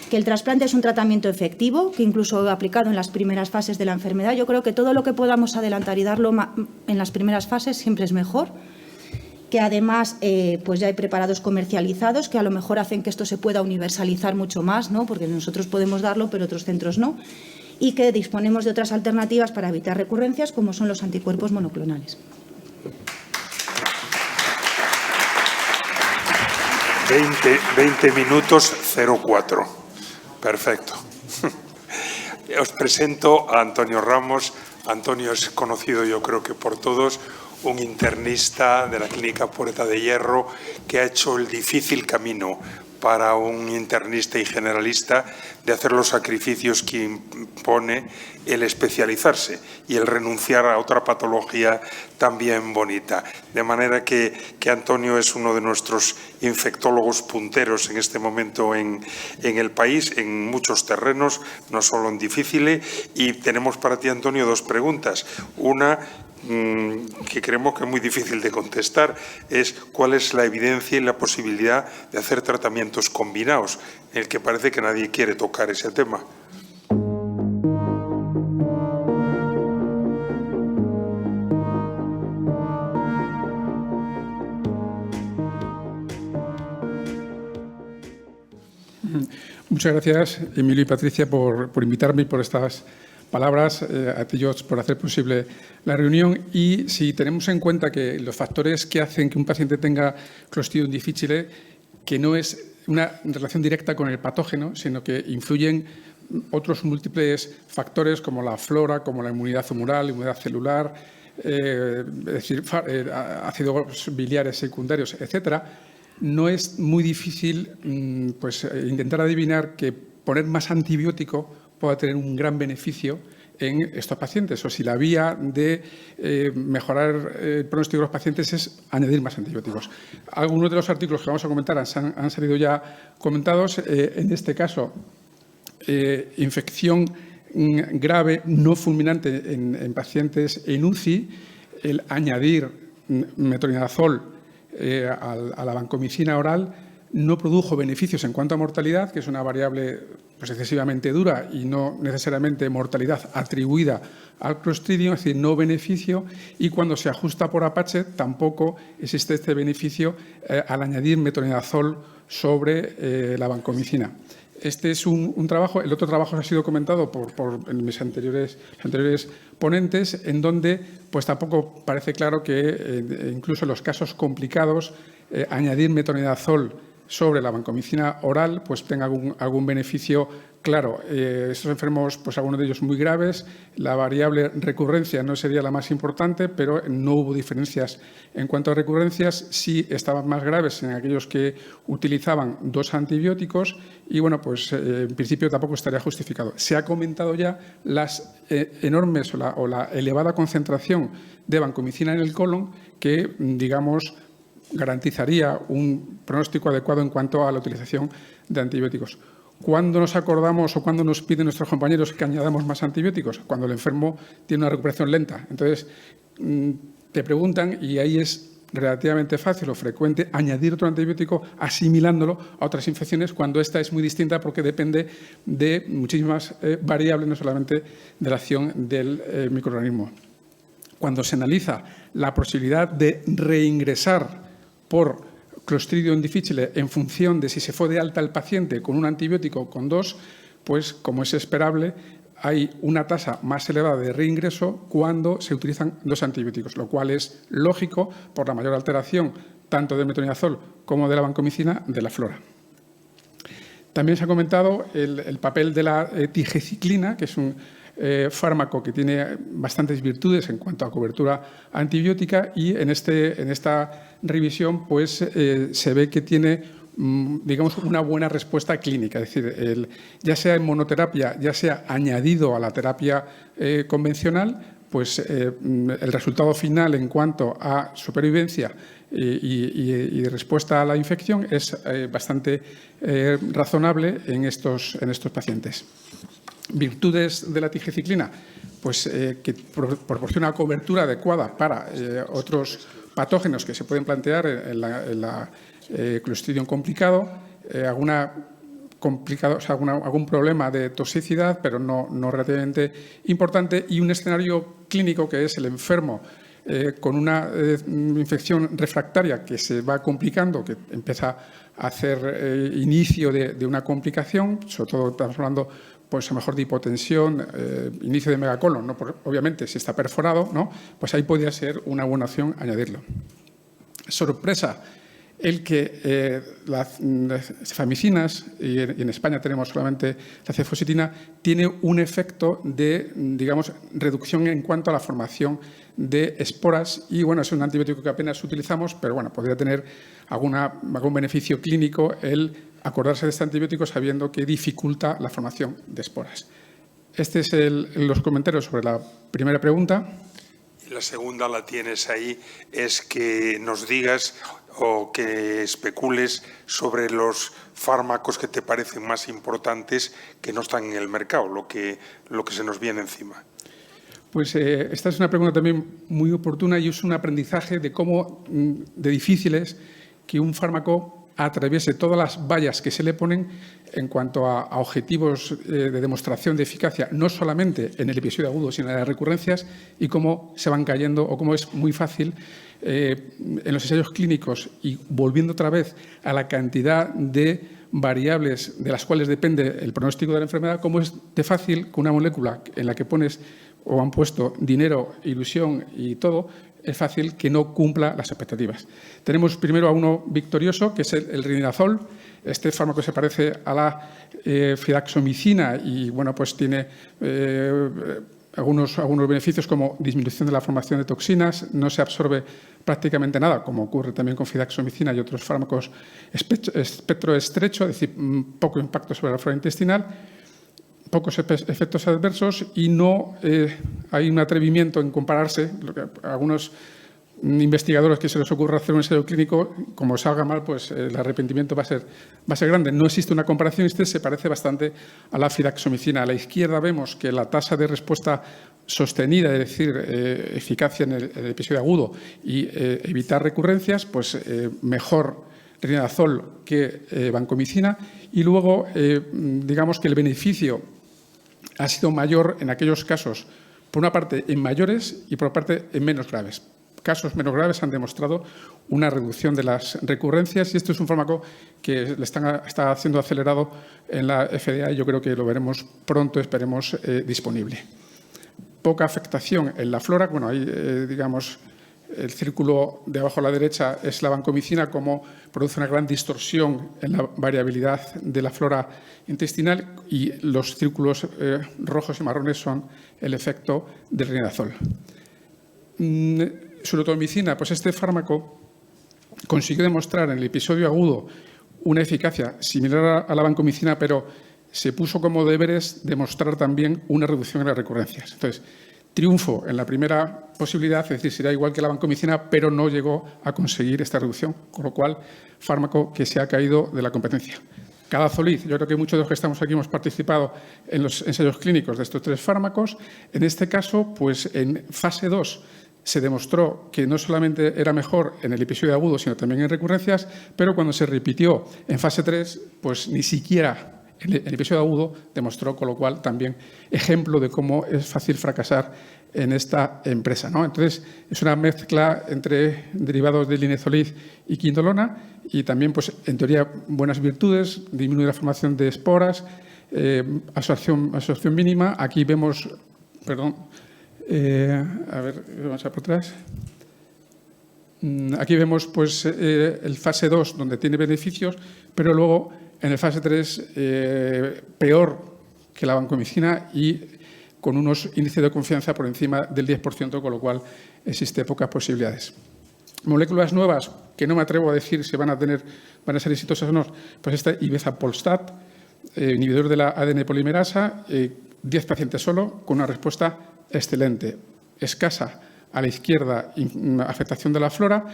Que el trasplante es un tratamiento efectivo, que incluso aplicado en las primeras fases de la enfermedad, yo creo que todo lo que podamos adelantar y darlo en las primeras fases siempre es mejor. Que además pues ya hay preparados comercializados que a lo mejor hacen que esto se pueda universalizar mucho más, ¿no? Porque nosotros podemos darlo, pero otros centros no. Y que disponemos de otras alternativas para evitar recurrencias, como son los anticuerpos monoclonales. 20 minutos 04. Perfecto. Os presento a Antonio Ramos. Antonio es conocido, yo creo que por todos, un internista de la Clínica Puerta de Hierro que ha hecho el difícil camino para un internista y generalista de hacer los sacrificios que impone el especializarse y el renunciar a otra patología también bonita. De manera que Antonio es uno de nuestros infectólogos punteros en este momento en el país, en muchos terrenos, no solo en difíciles. Y tenemos para ti, Antonio, dos preguntas. Una que creemos que es muy difícil de contestar, es cuál es la evidencia y la posibilidad de hacer tratamientos combinados, en el que parece que nadie quiere tocar ese tema. Muchas gracias, Emilio y Patricia, por invitarme y por estas palabras, a ellos por hacer posible la reunión. Y si tenemos en cuenta que los factores que hacen que un paciente tenga Clostridium difficile, que no es una relación directa con el patógeno, sino que influyen otros múltiples factores como la flora, como la inmunidad humoral, inmunidad celular, es decir, ácidos biliares secundarios, etcétera, no es muy difícil intentar adivinar que poner más antibiótico pueda tener un gran beneficio en estos pacientes, o si la vía de mejorar el pronóstico de los pacientes es añadir más antibióticos. Algunos de los artículos que vamos a comentar han salido ya comentados. En este caso, infección grave no fulminante en pacientes en UCI, el añadir metronidazol a la vancomicina oral no produjo beneficios en cuanto a mortalidad, que es una variable excesivamente dura y no necesariamente mortalidad atribuida al Clostridium, es decir, no beneficio, y cuando se ajusta por Apache tampoco existe este beneficio al añadir metronidazol sobre la vancomicina. Este es un trabajo. El otro trabajo ha sido comentado por mis anteriores ponentes, en donde pues tampoco parece claro que incluso en los casos complicados añadir metronidazol sobre la vancomicina oral pues tenga algún beneficio claro. Estos enfermos, pues algunos de ellos muy graves, la variable recurrencia no sería la más importante, pero no hubo diferencias en cuanto a recurrencias. Sí estaban más graves en aquellos que utilizaban 2 antibióticos y, bueno, pues en principio tampoco estaría justificado. Se ha comentado ya las enormes o la elevada concentración de vancomicina en el colon que, digamos, garantizaría un pronóstico adecuado en cuanto a la utilización de antibióticos. ¿Cuándo nos acordamos o cuándo nos piden nuestros compañeros que añadamos más antibióticos? Cuando el enfermo tiene una recuperación lenta. Entonces, te preguntan, y ahí es relativamente fácil o frecuente, añadir otro antibiótico asimilándolo a otras infecciones cuando esta es muy distinta porque depende de muchísimas variables, no solamente de la acción del microorganismo. Cuando se analiza la posibilidad de reingresar por Clostridium difficile en función de si se fue de alta el paciente con un antibiótico o con 2, pues como es esperable, hay una tasa más elevada de reingreso cuando se utilizan 2 antibióticos, lo cual es lógico por la mayor alteración tanto del metronidazol como de la vancomicina de la flora. También se ha comentado el papel de la tigeciclina, que es un fármaco que tiene bastantes virtudes en cuanto a cobertura antibiótica, y en esta revisión pues se ve que tiene, digamos, una buena respuesta clínica, es decir, ya sea en monoterapia, ya sea añadido a la terapia convencional, pues el resultado final en cuanto a supervivencia y respuesta a la infección es bastante razonable en estos pacientes. Virtudes de la tigeciclina, pues que proporciona cobertura adecuada para otros patógenos que se pueden plantear en la Clostridium complicado, algún problema de toxicidad, pero no relativamente importante, y un escenario clínico que es el enfermo con una infección refractaria que se va complicando, que empieza a hacer inicio de una complicación, sobre todo estamos hablando pues a lo mejor de hipotensión, inicio de megacolon, ¿no? Obviamente si está perforado, ¿no? Pues ahí podría ser una buena opción añadirlo. Sorpresa, el que las cefamicinas, y en España tenemos solamente la cefositina, tiene un efecto de, digamos, reducción en cuanto a la formación de esporas, y bueno, es un antibiótico que apenas utilizamos, pero bueno, podría tener algún beneficio clínico el acordarse de este antibiótico sabiendo que dificulta la formación de esporas. Este es los comentarios sobre la primera pregunta. Y la segunda la tienes ahí, es que nos digas o que especules sobre los fármacos que te parecen más importantes que no están en el mercado, lo que se nos viene encima. Pues esta es una pregunta también muy oportuna y es un aprendizaje de difícil es que un fármaco atraviese todas las vallas que se le ponen en cuanto a objetivos de demostración de eficacia, no solamente en el episodio agudo, sino en las recurrencias, y cómo se van cayendo o cómo es muy fácil en los ensayos clínicos, y volviendo otra vez a la cantidad de variables de las cuales depende el pronóstico de la enfermedad, cómo es de fácil con una molécula en la que pones o han puesto dinero, ilusión y todo, es fácil que no cumpla las expectativas. Tenemos primero a uno victorioso, que es el rinidazol. Este fármaco se parece a la fidaxomicina y bueno, pues tiene algunos beneficios como disminución de la formación de toxinas, no se absorbe prácticamente nada, como ocurre también con fidaxomicina y otros fármacos espectro estrecho, es decir, poco impacto sobre la flora intestinal, pocos efectos adversos y no hay un atrevimiento en compararse. Algunos investigadores que se les ocurra hacer un ensayo clínico, como salga mal, pues el arrepentimiento va a ser grande. No existe una comparación, este se parece bastante a la fidaxomicina. A la izquierda vemos que la tasa de respuesta sostenida, es decir, eficacia en el episodio agudo y evitar recurrencias, pues mejor rinidazol que vancomicina. Y luego, digamos que el beneficio ha sido mayor en aquellos casos, por una parte en mayores y por otra parte en menos graves. Casos menos graves han demostrado una reducción de las recurrencias y esto es un fármaco que está siendo acelerado en la FDA y yo creo que lo veremos pronto, esperemos, disponible. Poca afectación en la flora. Bueno, ahí, digamos, el círculo de abajo a la derecha es la vancomicina, como produce una gran distorsión en la variabilidad de la flora intestinal, y los círculos rojos y marrones son el efecto del rinidazol. Sulotomicina, pues este fármaco consiguió demostrar en el episodio agudo una eficacia similar a la vancomicina, pero se puso como deberes demostrar también una reducción en las recurrencias. Entonces, triunfo en la primera posibilidad, es decir, será igual que la vancomicina, pero no llegó a conseguir esta reducción, con lo cual, fármaco que se ha caído de la competencia. Cadazolid, yo creo que muchos de los que estamos aquí hemos participado en los ensayos clínicos de estos tres fármacos. En este caso, pues en fase 2 se demostró que no solamente era mejor en el episodio agudo, sino también en recurrencias, pero cuando se repitió en fase 3, pues ni siquiera el episodio agudo demostró, con lo cual también ejemplo de cómo es fácil fracasar en esta empresa, ¿no? Entonces, es una mezcla entre derivados de linezolid y quindolona y también, pues, en teoría, buenas virtudes, disminuye la formación de esporas, absorción mínima. Aquí vemos, perdón, a ver, vamos a por atrás. Aquí vemos, pues, el fase 2, donde tiene beneficios, pero luego en el fase 3, peor que la vancomicina y con unos índices de confianza por encima del 10%, con lo cual existe pocas posibilidades. Moléculas nuevas, que no me atrevo a decir si van a ser exitosas o no, pues esta ibezapolstat, inhibidor de la ADN polimerasa, 10 pacientes solo, con una respuesta excelente. Escasa a la izquierda afectación de la flora,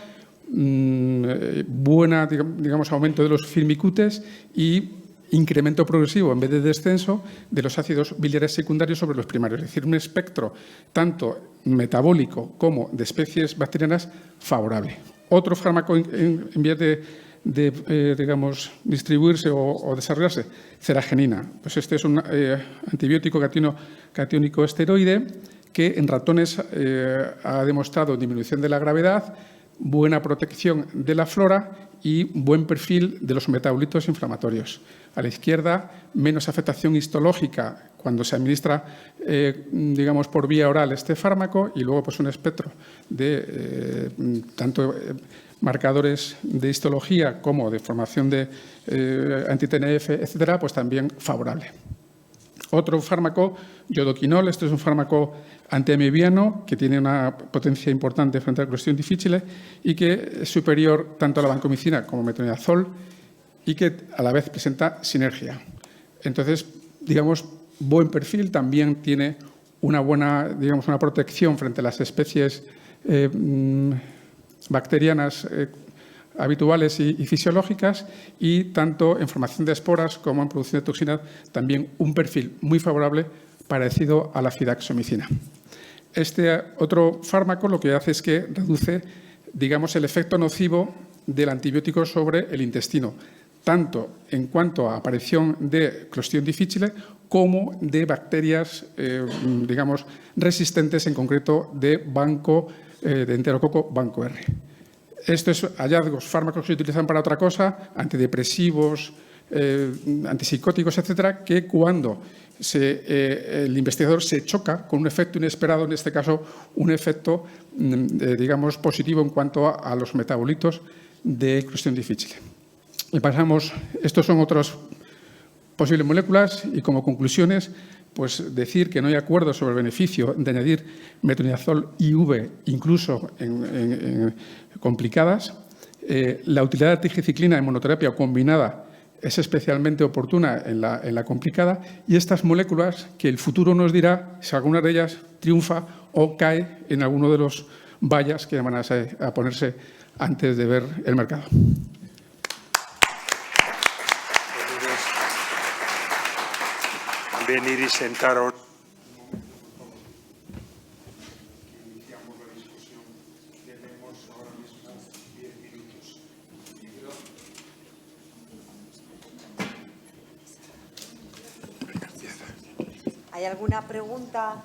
buena, digamos, aumento de los firmicutes y incremento progresivo en vez de descenso de los ácidos biliares secundarios sobre los primarios. Es decir, un espectro tanto metabólico como de especies bacterianas favorable. Otro fármaco en vías de digamos, distribuirse o desarrollarse, ceragenina. Pues este es un antibiótico catiónico esteroide que en ratones ha demostrado disminución de la gravedad, buena protección de la flora y buen perfil de los metabolitos inflamatorios. A la izquierda, menos afectación histológica cuando se administra, digamos, por vía oral este fármaco, y luego, pues, un espectro de tanto marcadores de histología como de formación de anti-TNF, etcétera, pues también favorable. Otro fármaco, yodoquinol, este es un fármaco antiamibiano que tiene una potencia importante frente a la clostridium difficile y que es superior tanto a la vancomicina como metronidazol y que a la vez presenta sinergia. Entonces, digamos, buen perfil, también tiene una buena, digamos, una protección frente a las especies bacterianas habituales y fisiológicas, y tanto en formación de esporas como en producción de toxinas, también un perfil muy favorable parecido a la fidaxomicina. Este otro fármaco lo que hace es que reduce, digamos, el efecto nocivo del antibiótico sobre el intestino, tanto en cuanto a aparición de Clostridium difficile como de bacterias, digamos, resistentes, en concreto de de enterococo banco R. Estos hallazgos, fármacos que se utilizan para otra cosa, antidepresivos, antipsicóticos, etcétera, que cuando el investigador se choca con un efecto inesperado, en este caso un efecto, digamos, positivo en cuanto a los metabolitos de Clostridium difficile. Y pasamos, estos son otras posibles moléculas, y como conclusiones, pues decir que no hay acuerdo sobre el beneficio de añadir metronidazol IV incluso en complicadas. La utilidad de la tigecyclina en monoterapia combinada es especialmente oportuna en la complicada, y estas moléculas que el futuro nos dirá si alguna de ellas triunfa o cae en alguno de los vallas que van a ponerse antes de ver el mercado. Venir y sentaros. Iniciamos la discusión. Tenemos ahora mismo 10 minutos. ¿Hay alguna pregunta?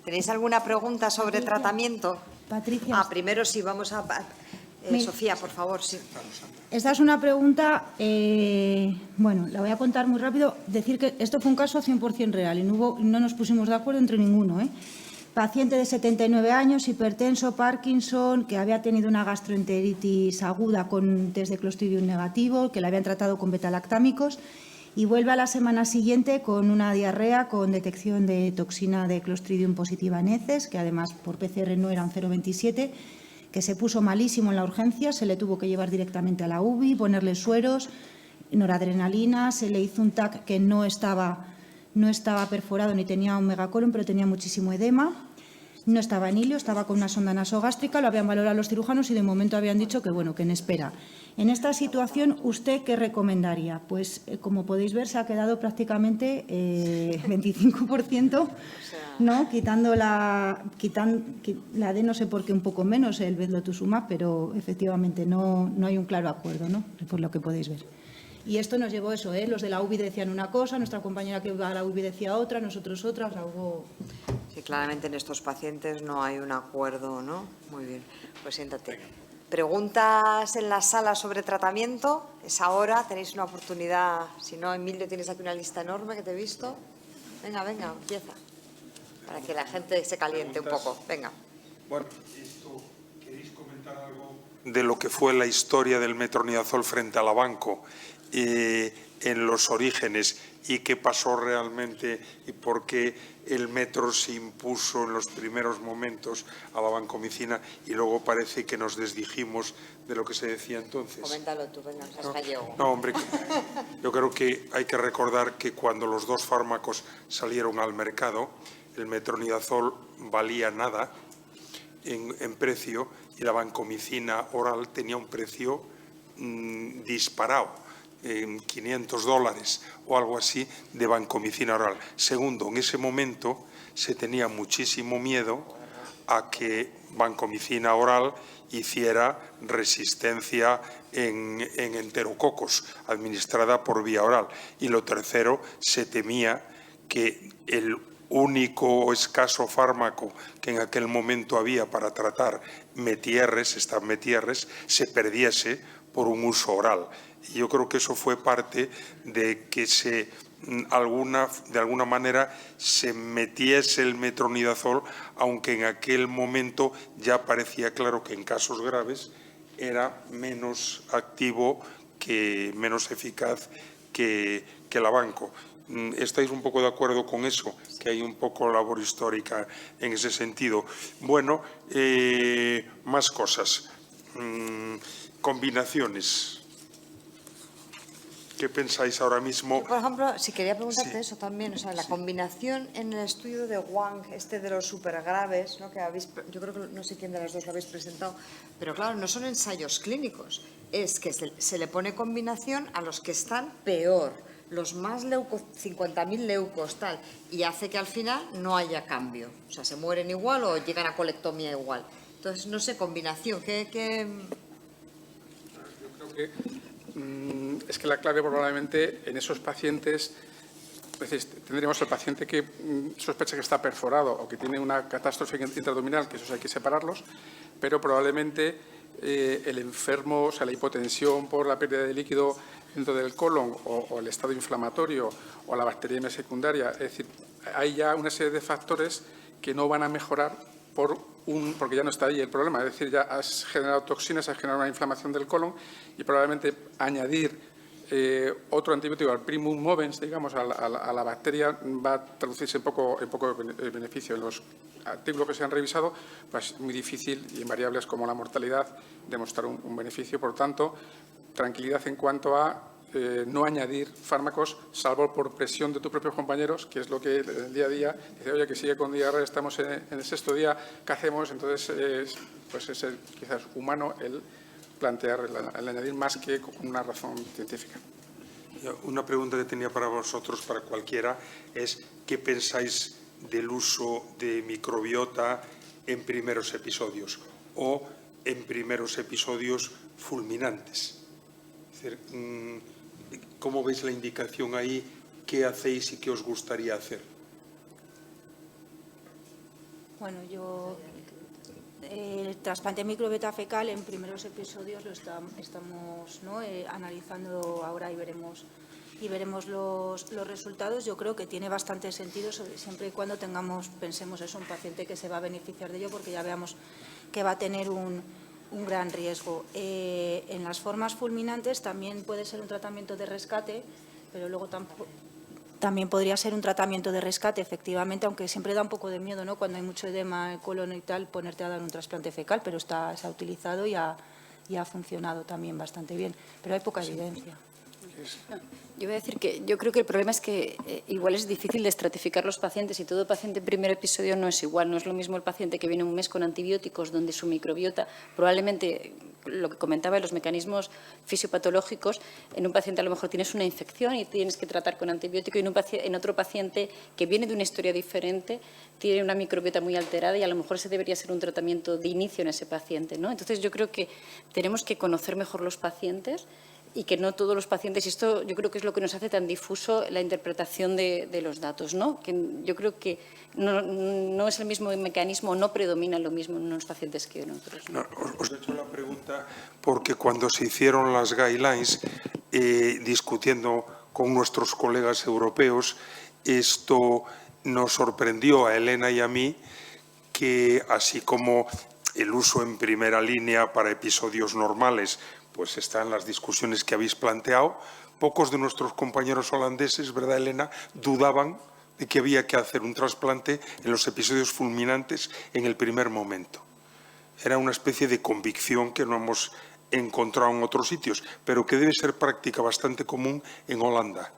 ¿Tenéis alguna pregunta sobre tratamiento? Patricia. Primero sí, vamos a… Sofía, por favor, sí. Esta es una pregunta, bueno, la voy a contar muy rápido. Decir que esto fue un caso 100% real y no nos pusimos de acuerdo entre ninguno. Paciente de 79 años, hipertenso, Parkinson, que había tenido una gastroenteritis aguda con test de Clostridium negativo, que le habían tratado con betalactámicos, y vuelve a la semana siguiente con una diarrea con detección de toxina de Clostridium positiva en heces, que además por PCR no eran 0,27, que se puso malísimo en la urgencia, se le tuvo que llevar directamente a la UBI, ponerle sueros, noradrenalina, se le hizo un TAC que no estaba perforado ni tenía un megacolon, pero tenía muchísimo edema, no estaba en hilio, estaba con una sonda nasogástrica, lo habían valorado los cirujanos y de momento habían dicho que, bueno, que en espera. En esta situación, ¿usted qué recomendaría? Pues, como podéis ver, se ha quedado prácticamente 25%, ¿no? Quitando la de no sé por qué un poco menos, el Bezlotusumab, pero efectivamente no hay un claro acuerdo, ¿no? Por lo que podéis ver. Y esto nos llevó eso, los de la UBI decían una cosa, nuestra compañera que iba a la UBI decía otra, nosotros otra, o sea, hubo… Sí, claramente en estos pacientes no hay un acuerdo, ¿no? Muy bien, pues siéntate. ¿Preguntas en la sala sobre tratamiento? Es ahora, tenéis una oportunidad. Si no, Emilio, tienes aquí una lista enorme que te he visto. Venga, empieza. Para que la gente se caliente un poco. Venga. Bueno, ¿queréis comentar algo de lo que fue la historia del metronidazol frente a la Banco en los orígenes y qué pasó realmente y por qué el metro se impuso en los primeros momentos a la vancomicina y luego parece que nos desdijimos de lo que se decía entonces? Coméntalo tú, venga, seas gallego. No, hombre, yo creo que hay que recordar que cuando los dos fármacos salieron al mercado, el metronidazol valía nada en precio y la vancomicina oral tenía un precio disparado, en $500 o algo así, de vancomicina oral. Segundo, en ese momento se tenía muchísimo miedo a que vancomicina oral hiciera resistencia en enterococos administrada por vía oral. Y lo tercero, se temía que el único o escaso fármaco que en aquel momento había para tratar estas metierres, se perdiese por un uso oral. Y yo creo que eso fue parte de que de alguna manera se metiese el metronidazol, aunque en aquel momento ya parecía claro que en casos graves era menos activo, menos eficaz que la Banco. ¿Estáis un poco de acuerdo con eso? Que hay un poco labor histórica en ese sentido. Bueno, más cosas. Combinaciones. ¿Qué pensáis ahora mismo? Por ejemplo, si quería preguntarte Sí. eso también, o sea, la combinación en el estudio de Wang, de los supergraves, ¿no? Yo creo que no sé quién de las dos lo habéis presentado, pero claro, no son ensayos clínicos, es que se le pone combinación a los que están peor, los más 50.000 leucos, tal, y hace que al final no haya cambio, o sea, se mueren igual o llegan a colectomía igual. Entonces, no sé, combinación, ¿qué? Yo creo que es que la clave probablemente en esos pacientes, es decir, tendríamos el paciente que sospecha que está perforado o que tiene una catástrofe intraabdominal, que esos hay que separarlos, pero probablemente el enfermo, o sea, la hipotensión por la pérdida de líquido dentro del colon o el estado inflamatorio o la bacteriemia secundaria, es decir, hay ya una serie de factores que no van a mejorar porque ya no está ahí el problema, es decir, ya has generado toxinas, has generado una inflamación del colon y probablemente añadir otro antibiótico al primum movens, digamos, a la bacteria va a traducirse en poco beneficio. En los artículos que se han revisado, pues es muy difícil y en variables como la mortalidad demostrar un beneficio. Por tanto, tranquilidad en cuanto a no añadir fármacos, salvo por presión de tus propios compañeros, que es lo que el día a día dice, oye, que sigue con diarrea, estamos en el 6.º día, ¿qué hacemos? Entonces, pues es quizás humano el plantear, el añadir más que con una razón científica. Una pregunta que tenía para vosotros, para cualquiera, es ¿qué pensáis del uso de microbiota en primeros episodios o en primeros episodios fulminantes? Es decir, ¿cómo veis la indicación ahí? ¿Qué hacéis y qué os gustaría hacer? Bueno, el trasplante de microbiota fecal en primeros episodios lo estamos analizando ahora y veremos los resultados. Yo creo que tiene bastante sentido, siempre y cuando pensemos eso, un paciente que se va a beneficiar de ello, porque ya veamos que va a tener un gran riesgo. En las formas fulminantes también puede ser un tratamiento de rescate, pero luego también podría ser un tratamiento de rescate, efectivamente, aunque siempre da un poco de miedo, ¿no? Cuando hay mucho edema en colon y tal, ponerte a dar un trasplante fecal, pero se ha utilizado y ha funcionado también bastante bien, pero hay poca evidencia. Yo voy a decir que yo creo que el problema es que igual es difícil de estratificar los pacientes y todo paciente en primer episodio no es igual. No es lo mismo el paciente que viene un mes con antibióticos donde su microbiota probablemente, lo que comentaba, los mecanismos fisiopatológicos, en un paciente a lo mejor tienes una infección y tienes que tratar con antibiótico y en otro paciente que viene de una historia diferente tiene una microbiota muy alterada y a lo mejor ese debería ser un tratamiento de inicio en ese paciente, ¿no? Entonces yo creo que tenemos que conocer mejor los pacientes y que no todos los pacientes, y esto yo creo que es lo que nos hace tan difuso la interpretación de los datos, ¿no? Que yo creo que no es el mismo mecanismo, no predomina lo mismo en unos pacientes que en otros, ¿no? Os he hecho la pregunta porque cuando se hicieron las guidelines, discutiendo con nuestros colegas europeos, esto nos sorprendió a Elena y a mí, que así como el uso en primera línea para episodios normales pues está en las discusiones que habéis planteado, pocos de nuestros compañeros holandeses, ¿verdad, Elena?, dudaban de que había que hacer un trasplante en los episodios fulminantes en el primer momento. Era una especie de convicción que no hemos encontrado en otros sitios, pero que debe ser práctica bastante común en Holanda.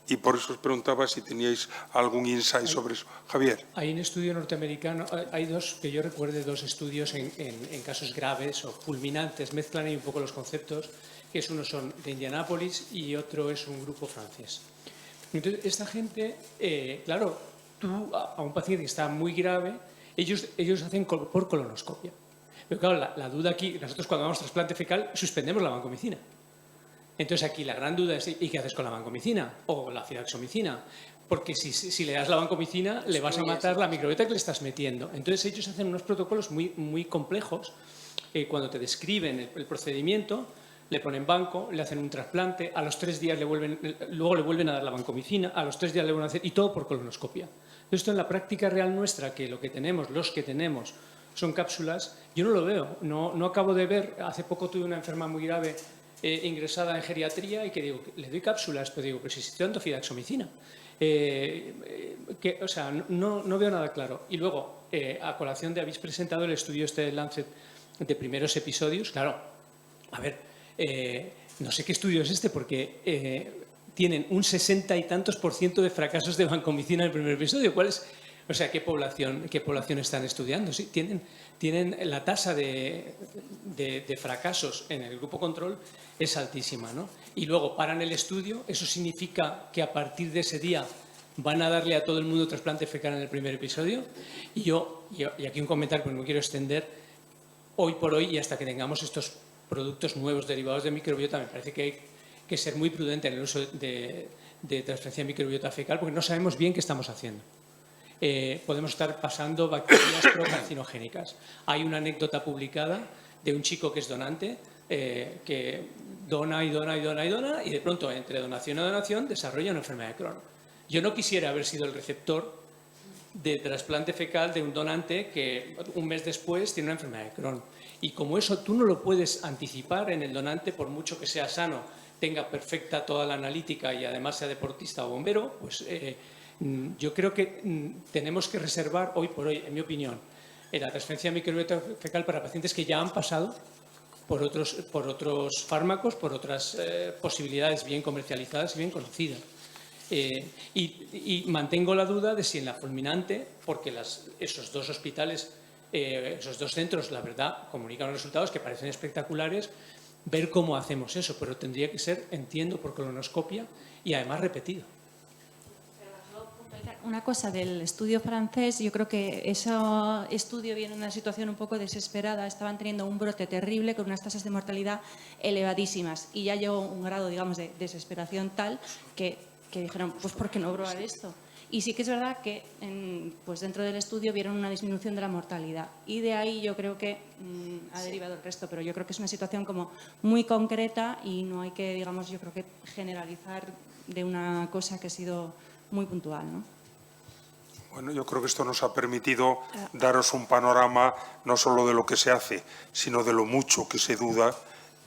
Y por eso os preguntaba si teníais algún insight sobre eso. Javier. Hay un estudio norteamericano, hay dos, que yo recuerde, dos estudios en casos graves o fulminantes, mezclan ahí un poco los conceptos, que uno son de Indianápolis y otro es un grupo francés. Entonces, esta gente, claro, tú a un paciente que está muy grave, ellos hacen por colonoscopia. Pero claro, la duda aquí, nosotros cuando damos trasplante fecal suspendemos la vancomicina. Entonces aquí la gran duda es ¿y qué haces con la vancomicina o la fidaxomicina? Porque si le das la vancomicina le vas a matar la microbiota que le estás metiendo. Entonces ellos hacen unos protocolos muy complejos. Cuando te describen el procedimiento, le ponen banco, le hacen un trasplante, a los 3 días luego le vuelven a dar la vancomicina, a los 3 días le vuelven a hacer, y todo por colonoscopia. Esto en la práctica real nuestra, que los que tenemos son cápsulas, yo no lo veo, no acabo de ver. Hace poco tuve una enferma muy grave ingresada en geriatría y que digo, le doy cápsulas, pero digo, pero si estoy dando fidaxomicina. O sea, no veo nada claro. Y luego, a colación de habéis presentado el estudio de Lancet de primeros episodios, claro, a ver, no sé qué estudio es este, porque tienen un 60 y tantos % de fracasos de vancomicina en el primer episodio. ¿Cuál es? O sea, ¿qué población están estudiando? Sí, tienen la tasa de fracasos en el grupo control es altísima, ¿no? Y luego paran el estudio. Eso significa que a partir de ese día van a darle a todo el mundo trasplante fecal en el primer episodio. Y aquí un comentario, porque no quiero extender, hoy por hoy y hasta que tengamos estos productos nuevos derivados de microbiota, me parece que hay que ser muy prudente en el uso de transferencia de microbiota fecal, porque no sabemos bien qué estamos haciendo. Podemos estar pasando bacterias procarcinogénicas. Hay una anécdota publicada de un chico que es donante, que dona y de pronto, entre donación a donación, desarrolla una enfermedad de Crohn. Yo no quisiera haber sido el receptor de trasplante fecal de un donante que un mes después tiene una enfermedad de Crohn. Y como eso tú no lo puedes anticipar en el donante, por mucho que sea sano, tenga perfecta toda la analítica y además sea deportista o bombero, pues yo creo que tenemos que reservar hoy por hoy, en mi opinión, la transferencia de microbiota fecal para pacientes que ya han pasado por otros fármacos, por otras posibilidades bien comercializadas y bien conocidas. Y mantengo la duda de si en la fulminante, porque esos dos hospitales, esos dos centros, la verdad, comunican los resultados que parecen espectaculares, ver cómo hacemos eso, pero tendría que ser, entiendo, por colonoscopia y además repetido. Una cosa del estudio francés, yo creo que ese estudio viene en una situación un poco desesperada. Estaban teniendo un brote terrible con unas tasas de mortalidad elevadísimas y ya llegó un grado, digamos, de desesperación tal que dijeron, pues ¿por qué no probar esto? Y sí que es verdad que pues dentro del estudio vieron una disminución de la mortalidad y de ahí yo creo que ha derivado el resto, pero yo creo que es una situación como muy concreta y no hay que, digamos, yo creo que generalizar de una cosa que ha sido muy puntual, ¿no? Bueno, yo creo que esto nos ha permitido daros un panorama no solo de lo que se hace, sino de lo mucho que se duda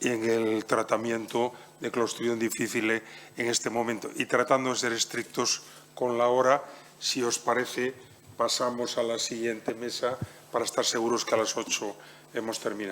en el tratamiento de Clostridium difficile en este momento. Y tratando de ser estrictos con la hora, si os parece, pasamos a la siguiente mesa para estar seguros que a las 8 hemos terminado.